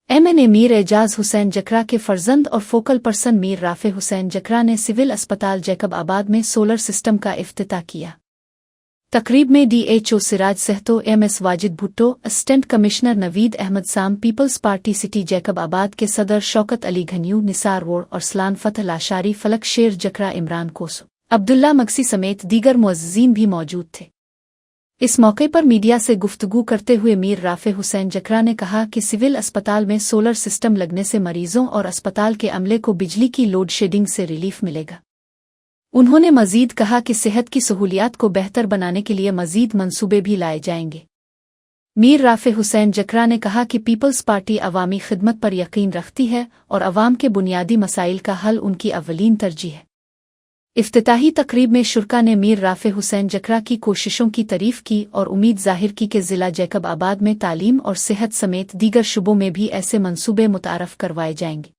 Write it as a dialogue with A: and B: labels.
A: MNA Mir Ejaz Hussain जकरा के फर्जंद और focal person Mir Rafe Hussain जकरा ने सिविल अस्पताल जैकब आबाद में सोलर सिस्टम का इफ्तिताह किया। तकरीब में DHO Siraj Sahto, MS Wajid Bhutto, assistant commissioner Naveed Ahmed Saam, people's party city Jacob आबाद के सदर शौकत अली घनियू, निसार वोड और सलान फतह लाशारी, फलक शेर जकरा, इमरान कोसो, अब्दुल्ला मक्सी समेत दीगर मुअज़्ज़िज़ीन भी मौजूद थे। इस मौके पर मीडिया से गुफ्तगू करते हुए मीर राफे हुसैन जकरा ने कहा कि सिविल अस्पताल में सोलर सिस्टम लगने से मरीजों और अस्पताल के अमले को बिजली की लोड शेडिंग से रिलीफ मिलेगा। उन्होंने मजीद कहा कि सेहत की सहूलियात को बेहतर बनाने के लिए मजीद मंसूबे भी लाए जाएंगे। मीर राफे हुसैन जकरा ने कहा कि पीपल्स पार्टी अवामी खिदमत पर यकीन रखती है और अवाम के बुनियादी मसाइल का हल उनकी अव्वलीन तरजीह है। इफ्तिताही तकरीब में शुरका ने मीर राफे हुसैन जकरा की कोशिशों की तारीफ की और उम्मीद जाहिर की कि ज़िला जैकब आबाद में तालीम और सेहत समेत दीगर शुबों में भी ऐसे मंसूबे मुतारफ करवाए जाएंगे।